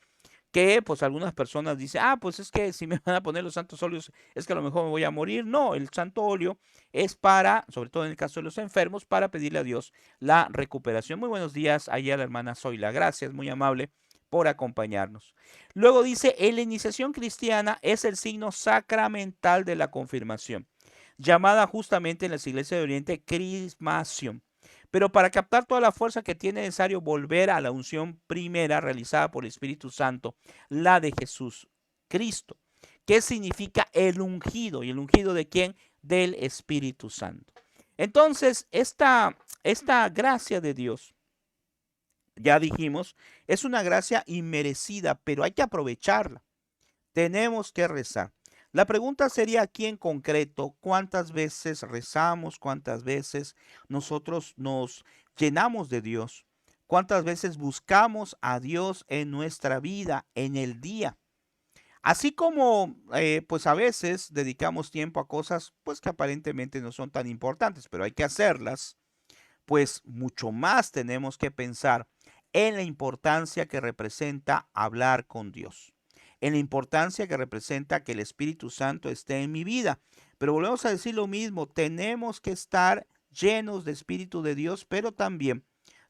Que pues algunas personas dicen, pues es que si me van a poner los santos óleos es que a lo mejor me voy a morir. No, el santo óleo es para, sobre todo en el caso de los enfermos, para pedirle a Dios la recuperación. Muy buenos días, allá la hermana Zoila, gracias, muy amable por acompañarnos. Luego dice, en la iniciación cristiana es el signo sacramental de la confirmación, llamada justamente en las iglesias de Oriente crismación. Pero para captar toda la fuerza que tiene necesario volver a la unción primera realizada por el Espíritu Santo, la de Jesús Cristo. ¿Qué significa el ungido? ¿Y el ungido de quién? Del Espíritu Santo. Entonces, esta gracia de Dios, ya dijimos, es una gracia inmerecida, pero hay que aprovecharla. Tenemos que rezar. La pregunta sería aquí en concreto, ¿cuántas veces rezamos? ¿Cuántas veces nosotros nos llenamos de Dios? ¿Cuántas veces buscamos a Dios en nuestra vida, en el día? Así como pues a veces dedicamos tiempo a cosas pues que aparentemente no son tan importantes, pero hay que hacerlas, pues mucho más tenemos que pensar en la importancia que representa hablar con Dios, en la importancia que representa que el Espíritu Santo esté en mi vida. Pero volvemos a decir lo mismo, tenemos que estar llenos de Espíritu de Dios, pero también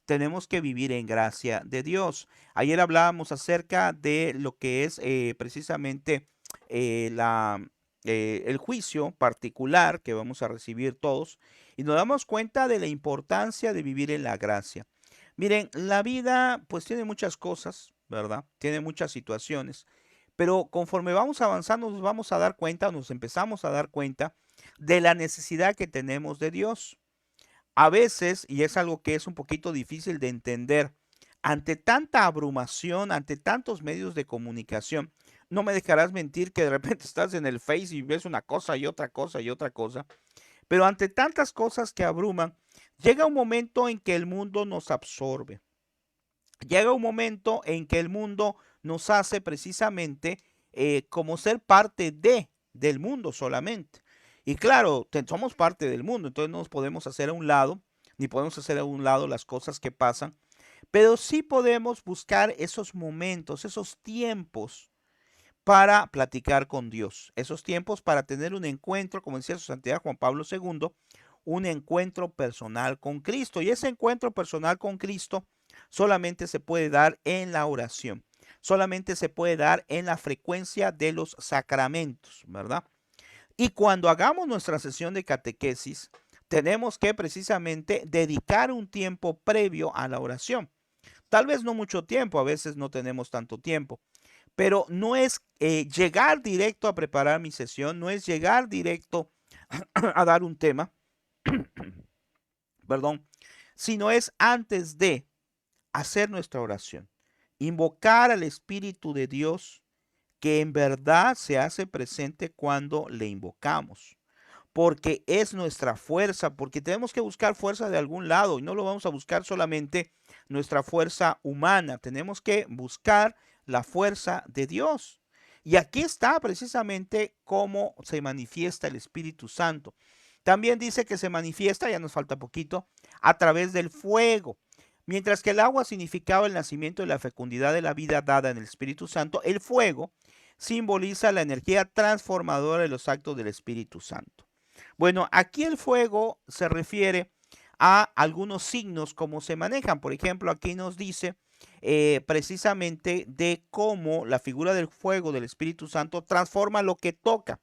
tenemos que vivir en gracia de Dios. Ayer hablábamos acerca de lo que es precisamente eh, la, el juicio particular que vamos a recibir todos y nos damos cuenta de la importancia de vivir en la gracia. Miren, la vida pues tiene muchas cosas, ¿verdad? Tiene muchas situaciones, pero conforme vamos avanzando nos vamos a dar cuenta, nos empezamos a dar cuenta de la necesidad que tenemos de Dios. A veces, y es algo que es un poquito difícil de entender, ante tanta abrumación, ante tantos medios de comunicación, no me dejarás mentir que de repente estás en el Face y ves una cosa y otra cosa y otra cosa, pero ante tantas cosas que abruman, llega un momento en que el mundo nos absorbe. Llega un momento en que el mundo nos hace precisamente como ser parte de. del mundo solamente. Y claro, somos parte del mundo, entonces no nos podemos hacer a un lado, ni podemos hacer a un lado las cosas que pasan, pero sí podemos buscar esos momentos, esos tiempos para platicar con Dios, esos tiempos para tener un encuentro, como decía su santidad Juan Pablo II, un encuentro personal con Cristo. Y ese encuentro personal con Cristo solamente se puede dar en la oración, solamente se puede dar en la frecuencia de los sacramentos, ¿verdad? Y cuando hagamos nuestra sesión de catequesis, tenemos que precisamente dedicar un tiempo previo a la oración. Tal vez no mucho tiempo, a veces no tenemos tanto tiempo, pero no es llegar directo a preparar mi sesión, no es llegar directo a dar un tema, perdón, sino es antes de hacer nuestra oración, invocar al Espíritu de Dios que en verdad se hace presente cuando le invocamos, porque es nuestra fuerza, porque tenemos que buscar fuerza de algún lado y no lo vamos a buscar solamente nuestra fuerza humana, tenemos que buscar la fuerza de Dios. Y aquí está precisamente cómo se manifiesta el Espíritu Santo. También dice que se manifiesta, ya nos falta poquito, a través del fuego. Mientras que el agua significaba el nacimiento y la fecundidad de la vida dada en el Espíritu Santo, el fuego simboliza la energía transformadora de los actos del Espíritu Santo. Bueno, aquí el fuego se refiere a algunos signos, cómo se manejan. Por ejemplo, aquí nos dice precisamente de cómo la figura del fuego del Espíritu Santo transforma lo que toca.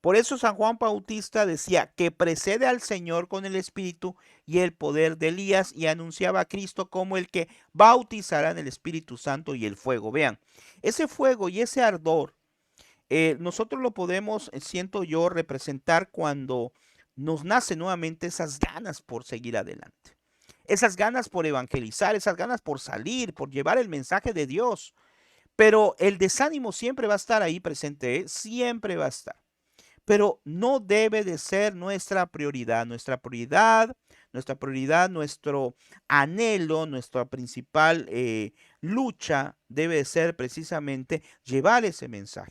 Por eso San Juan Bautista decía que precede al Señor con el Espíritu y el poder de Elías y anunciaba a Cristo como el que bautizará en el Espíritu Santo y el fuego. Vean, ese fuego y ese ardor nosotros lo podemos, siento yo, representar cuando nos nace nuevamente esas ganas por seguir adelante, esas ganas por evangelizar, esas ganas por salir, por llevar el mensaje de Dios. Pero el desánimo siempre va a estar ahí presente, ¿eh? Siempre va a estar, pero no debe de ser nuestra prioridad. Nuestra prioridad, nuestro anhelo, nuestra principal lucha debe de ser precisamente llevar ese mensaje.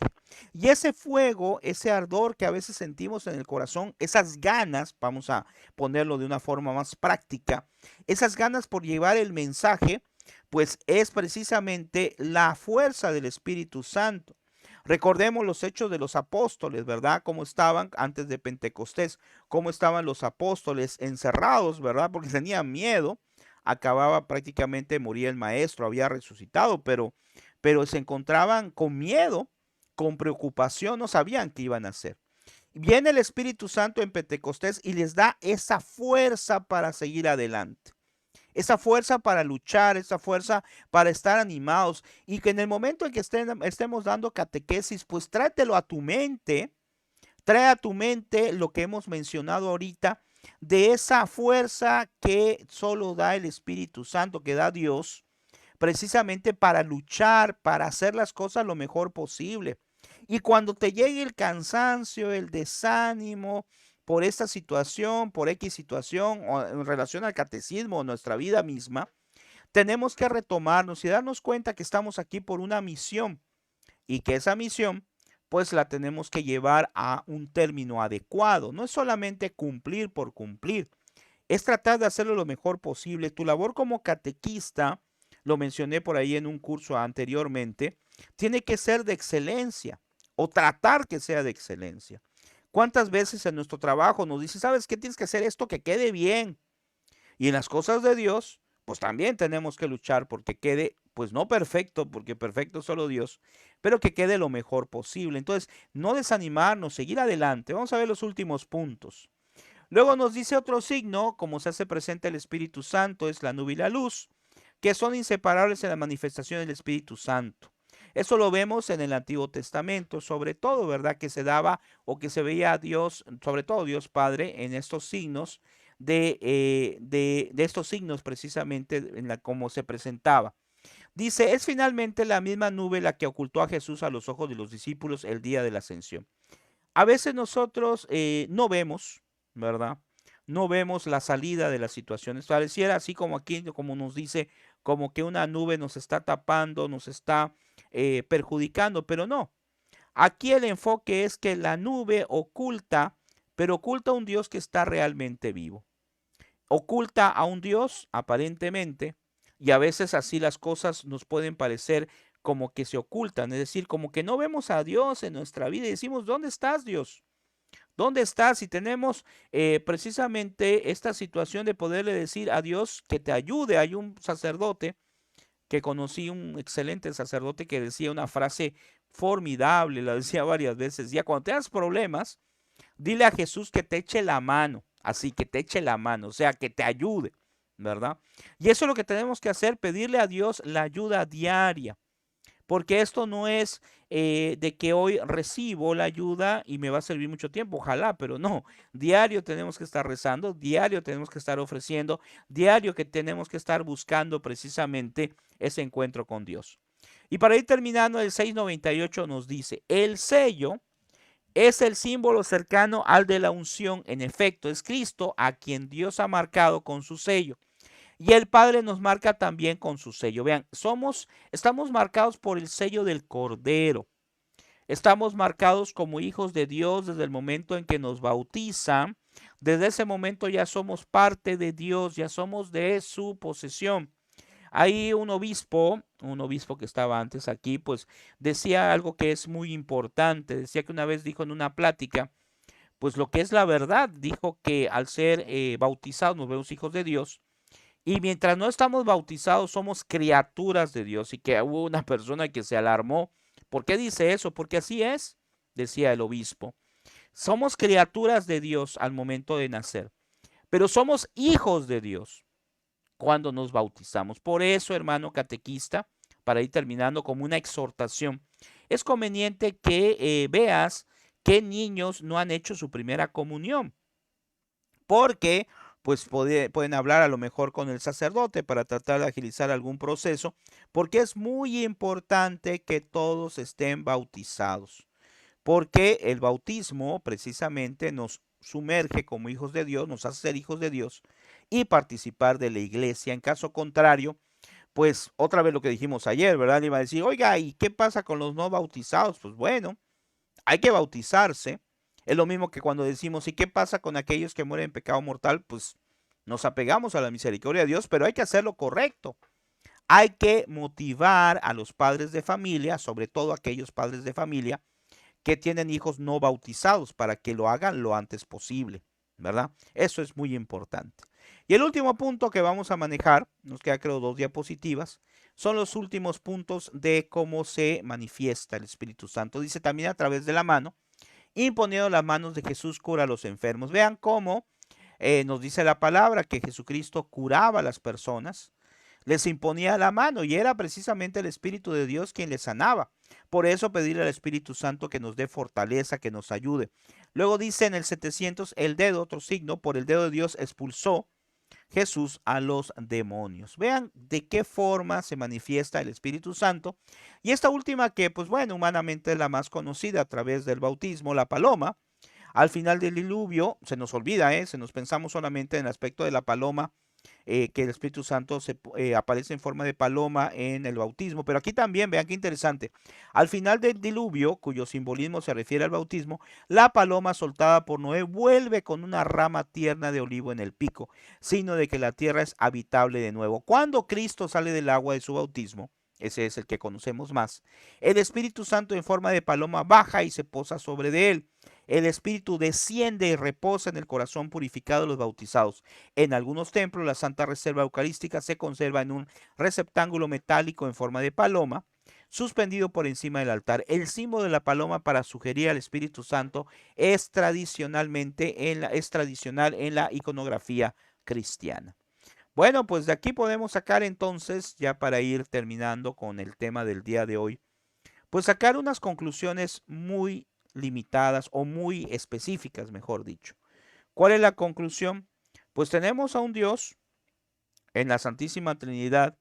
Y ese fuego, ese ardor que a veces sentimos en el corazón, esas ganas, vamos a ponerlo de una forma más práctica, esas ganas por llevar el mensaje, pues es precisamente la fuerza del Espíritu Santo. Recordemos los hechos de los apóstoles, ¿verdad? Cómo estaban antes de Pentecostés, cómo estaban los apóstoles encerrados, ¿verdad? Porque tenían miedo. Acababa prácticamente, moría el maestro, había resucitado, pero se encontraban con miedo, con preocupación, no sabían qué iban a hacer. Viene el Espíritu Santo en Pentecostés y les da esa fuerza para seguir adelante, esa fuerza para luchar, esa fuerza para estar animados y que en el momento en que estemos dando catequesis, pues tráetelo a tu mente, trae a tu mente lo que hemos mencionado ahorita de esa fuerza que solo da el Espíritu Santo, que da Dios, precisamente para luchar, para hacer las cosas lo mejor posible. Y cuando te llegue el cansancio, el desánimo por esta situación, por X situación, o en relación al catecismo o nuestra vida misma, tenemos que retomarnos y darnos cuenta que estamos aquí por una misión y que esa misión pues la tenemos que llevar a un término adecuado. No es solamente cumplir por cumplir, es tratar de hacerlo lo mejor posible. Tu labor como catequista, lo mencioné por ahí en un curso anteriormente, tiene que ser de excelencia o tratar que sea de excelencia. ¿Cuántas veces en nuestro trabajo nos dicen, sabes qué, tienes que hacer esto que quede bien? Y en las cosas de Dios, pues también tenemos que luchar porque quede, pues no perfecto, porque perfecto es solo Dios, pero que quede lo mejor posible. Entonces, no desanimarnos, seguir adelante. Vamos a ver los últimos puntos. Luego nos dice otro signo, como se hace presente el Espíritu Santo, es la nube y la luz, que son inseparables en la manifestación del Espíritu Santo. Eso lo vemos en el Antiguo Testamento, sobre todo, ¿verdad? Que se daba o que se veía a Dios, sobre todo Dios Padre, en estos signos de estos signos precisamente en la cómo se presentaba. Dice, es finalmente la misma nube la que ocultó a Jesús a los ojos de los discípulos el día de la ascensión. A veces nosotros no vemos, ¿verdad? No vemos la salida de las situaciones. Pareciera así como aquí, como nos dice, como que una nube nos está tapando, nos está perjudicando, pero no. Aquí el enfoque es que la nube oculta, pero oculta a un Dios que está realmente vivo. Oculta a un Dios, aparentemente, y a veces así las cosas nos pueden parecer como que se ocultan, es decir, como que no vemos a Dios en nuestra vida y decimos, ¿dónde estás, Dios? ¿Dónde estás? Y tenemos precisamente esta situación de poderle decir a Dios que te ayude. Hay un sacerdote que conocí, un excelente sacerdote que decía una frase formidable, la decía varias veces, ya cuando tengas problemas, dile a Jesús que te eche la mano, así que te eche la mano, o sea, que te ayude, ¿verdad? Y eso es lo que tenemos que hacer, pedirle a Dios la ayuda diaria. Porque esto no es de que hoy recibo la ayuda y me va a servir mucho tiempo, ojalá, pero no. Diario tenemos que estar rezando, diario tenemos que estar ofreciendo, diario que tenemos que estar buscando precisamente ese encuentro con Dios. Y para ir terminando, el 698 nos dice, el sello es el símbolo cercano al de la unción. En efecto, es Cristo a quien Dios ha marcado con su sello. Y el Padre nos marca también con su sello. Vean, estamos marcados por el sello del Cordero. Estamos marcados como hijos de Dios desde el momento en que nos bautizan. Desde ese momento ya somos parte de Dios, ya somos de su posesión. Hay un obispo que estaba antes aquí, pues decía algo que es muy importante. Decía que una vez dijo en una plática, pues lo que es la verdad, dijo que al ser bautizados nos vemos hijos de Dios. Y mientras no estamos bautizados, somos criaturas de Dios. Y que hubo una persona que se alarmó. ¿Por qué dice eso? Porque así es, decía el obispo. Somos criaturas de Dios al momento de nacer, pero somos hijos de Dios cuando nos bautizamos. Por eso, hermano catequista, para ir terminando como una exhortación, es conveniente que veas qué niños no han hecho su primera comunión. Porque pues pueden hablar a lo mejor con el sacerdote para tratar de agilizar algún proceso, porque es muy importante que todos estén bautizados, porque el bautismo precisamente nos sumerge como hijos de Dios, nos hace ser hijos de Dios y participar de la iglesia. En caso contrario, pues otra vez lo que dijimos ayer, ¿verdad? Iba a decir, oiga, ¿y qué pasa con los no bautizados? Pues bueno, hay que bautizarse. Es lo mismo que cuando decimos, ¿y qué pasa con aquellos que mueren en pecado mortal? Pues nos apegamos a la misericordia de Dios, pero hay que hacerlo correcto. Hay que motivar a los padres de familia, sobre todo aquellos padres de familia que tienen hijos no bautizados, para que lo hagan lo antes posible, ¿verdad? Eso es muy importante. Y el último punto que vamos a manejar, nos queda creo 2 diapositivas, son los últimos puntos de cómo se manifiesta el Espíritu Santo. Dice también a través de la mano, imponiendo las manos de Jesús cura a los enfermos. Vean cómo nos dice la palabra que Jesucristo curaba a las personas, les imponía la mano y era precisamente el Espíritu de Dios quien les sanaba. Por eso pedirle al Espíritu Santo que nos dé fortaleza, que nos ayude. Luego dice en el 700, el dedo, otro signo, por el dedo de Dios expulsó Jesús a los demonios. Vean de qué forma se manifiesta el Espíritu Santo. Y esta última que, pues bueno, humanamente es la más conocida a través del bautismo, la paloma. Al final del diluvio, se nos olvida, se nos pensamos solamente en el aspecto de la paloma, que el Espíritu Santo aparece en forma de paloma en el bautismo. Pero aquí también, vean qué interesante, al final del diluvio, cuyo simbolismo se refiere al bautismo, la paloma soltada por Noé vuelve con una rama tierna de olivo en el pico, signo de que la tierra es habitable de nuevo. Cuando Cristo sale del agua de su bautismo, ese es el que conocemos más, el Espíritu Santo en forma de paloma baja y se posa sobre de él. El Espíritu desciende y reposa en el corazón purificado de los bautizados. En algunos templos, la Santa Reserva Eucarística se conserva en un receptáculo metálico en forma de paloma, suspendido por encima del altar. El símbolo de la paloma para sugerir al Espíritu Santo es tradicional en la iconografía cristiana. Bueno, pues de aquí podemos sacar entonces, ya para ir terminando con el tema del día de hoy, pues sacar unas conclusiones muy limitadas o muy específicas, mejor dicho. ¿Cuál es la conclusión? Pues tenemos a un Dios en la Santísima Trinidad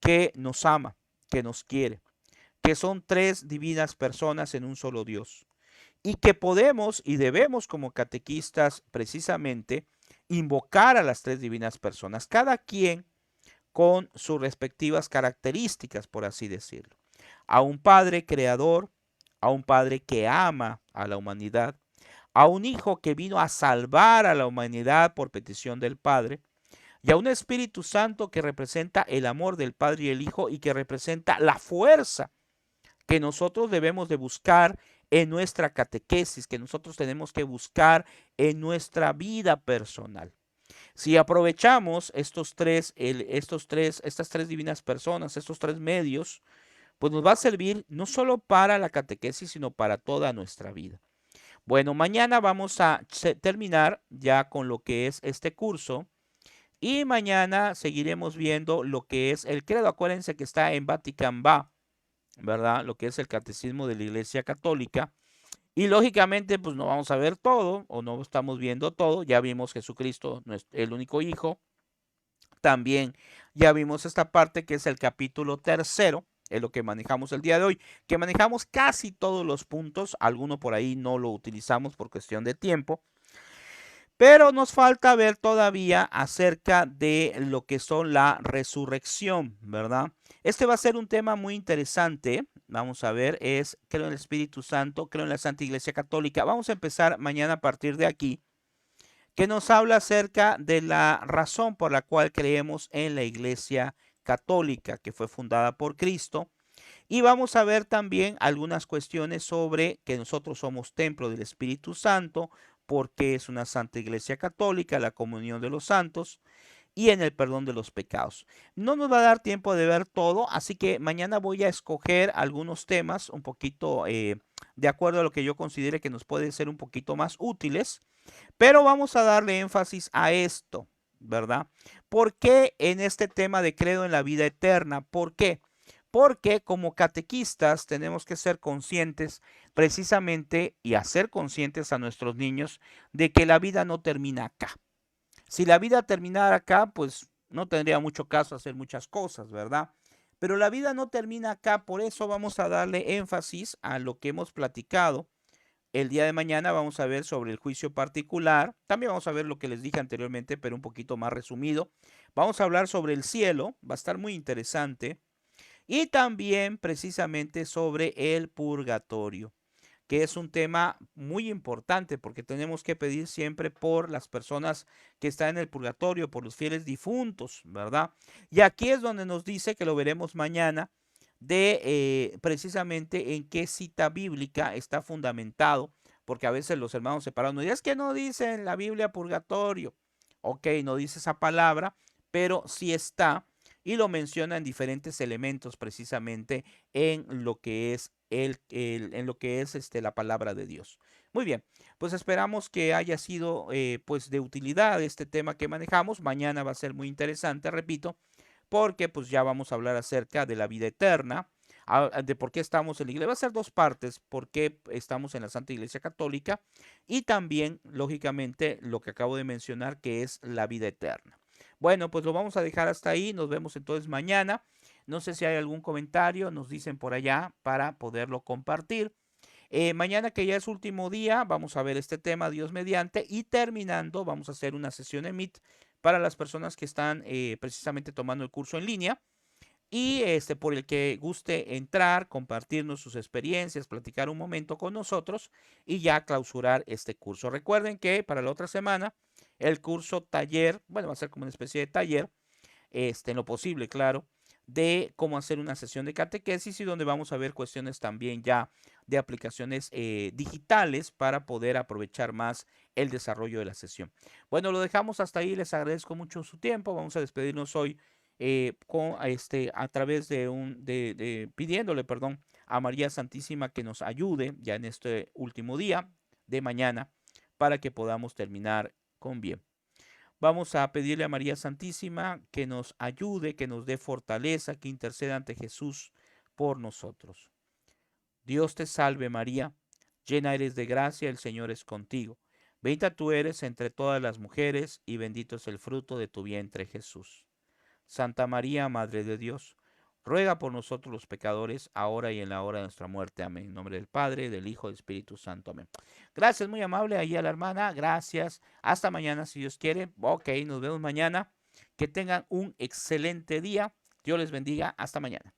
que nos ama, que nos quiere, que son 3 divinas personas en un solo Dios y que podemos y debemos como catequistas precisamente invocar a las 3 divinas personas, cada quien con sus respectivas características, por así decirlo. A un Padre creador, a un Padre que ama a la humanidad, a un Hijo que vino a salvar a la humanidad por petición del Padre, y a un Espíritu Santo que representa el amor del Padre y el Hijo y que representa la fuerza que nosotros debemos de buscar en nuestra catequesis, que nosotros tenemos que buscar en nuestra vida personal. Si aprovechamos estas tres divinas personas, estos tres medios, pues nos va a servir no solo para la catequesis, sino para toda nuestra vida. Bueno, mañana vamos a terminar ya con lo que es este curso y mañana seguiremos viendo lo que es el credo. Acuérdense que está en Vatican Va, ¿verdad? Lo que es el catecismo de la Iglesia Católica. Y lógicamente, pues no vamos a ver todo o no estamos viendo todo. Ya vimos Jesucristo, el único Hijo. También ya vimos esta parte que es el capítulo tercero, es lo que manejamos el día de hoy, que manejamos casi todos los puntos, alguno por ahí no lo utilizamos por cuestión de tiempo, pero nos falta ver todavía acerca de lo que son la resurrección, ¿verdad? Este va a ser un tema muy interesante, vamos a ver, es creo en el Espíritu Santo, creo en la Santa Iglesia Católica. Vamos a empezar mañana a partir de aquí, que nos habla acerca de la razón por la cual creemos en la Iglesia Católica, que fue fundada por Cristo. Y vamos a ver también algunas cuestiones sobre que nosotros somos templo del Espíritu Santo, porque es una Santa Iglesia Católica, la comunión de los santos y en el perdón de los pecados. No nos va a dar tiempo de ver todo, así que mañana voy a escoger algunos temas un poquito de acuerdo a lo que yo considere que nos pueden ser un poquito más útiles. Pero vamos a darle énfasis a esto, ¿verdad? ¿Por qué en este tema de credo en la vida eterna? ¿Por qué? Porque como catequistas tenemos que ser conscientes precisamente y hacer conscientes a nuestros niños de que la vida no termina acá. Si la vida terminara acá, pues no tendría mucho caso hacer muchas cosas, ¿verdad? Pero la vida no termina acá, por eso vamos a darle énfasis a lo que hemos platicado. El día de mañana vamos a ver sobre el juicio particular. También vamos a ver lo que les dije anteriormente, pero un poquito más resumido. Vamos a hablar sobre el cielo, va a estar muy interesante. Y también precisamente sobre el purgatorio, que es un tema muy importante porque tenemos que pedir siempre por las personas que están en el purgatorio, por los fieles difuntos, ¿verdad? Y aquí es donde nos dice, que lo veremos mañana, de precisamente en qué cita bíblica está fundamentado, porque a veces los hermanos separados nos dicen, es que no dice en la Biblia purgatorio. Ok, no dice esa palabra, pero sí está y lo menciona en diferentes elementos precisamente en lo que es en lo que es la palabra de Dios. Muy bien, pues esperamos que haya sido pues de utilidad este tema que manejamos. Mañana va a ser muy interesante, repito, porque pues ya vamos a hablar acerca de la vida eterna, de por qué estamos en la iglesia. Va a ser dos partes, por qué estamos en la Santa Iglesia Católica y también, lógicamente, lo que acabo de mencionar, que es la vida eterna. Bueno, pues lo vamos a dejar hasta ahí. Nos vemos entonces mañana. No sé si hay algún comentario, nos dicen por allá para poderlo compartir. Mañana, que ya es último día, vamos a ver este tema, Dios mediante, y terminando vamos a hacer una sesión en Meet para las personas que están precisamente tomando el curso en línea. Y por el que guste entrar, compartirnos sus experiencias, platicar un momento con nosotros y ya clausurar este curso. Recuerden que para la otra semana el curso taller, bueno, va a ser como una especie de taller, en lo posible, claro, de cómo hacer una sesión de catequesis y donde vamos a ver cuestiones también ya de aplicaciones digitales para poder aprovechar más el desarrollo de la sesión. Bueno, lo dejamos hasta ahí. Les agradezco mucho su tiempo. Vamos a despedirnos hoy a través pidiéndole, perdón, a María Santísima que nos ayude ya en este último día de mañana para que podamos terminar con bien. Vamos a pedirle a María Santísima que nos ayude, que nos dé fortaleza, que interceda ante Jesús por nosotros. Dios te salve María, llena eres de gracia, el Señor es contigo. Bendita tú eres entre todas las mujeres y bendito es el fruto de tu vientre Jesús. Santa María, Madre de Dios, ruega por nosotros los pecadores, ahora y en la hora de nuestra muerte. Amén. En nombre del Padre, del Hijo y del Espíritu Santo. Amén. Gracias, muy amable ahí a la hermana. Gracias. Hasta mañana, si Dios quiere. Ok, nos vemos mañana. Que tengan un excelente día. Dios les bendiga. Hasta mañana.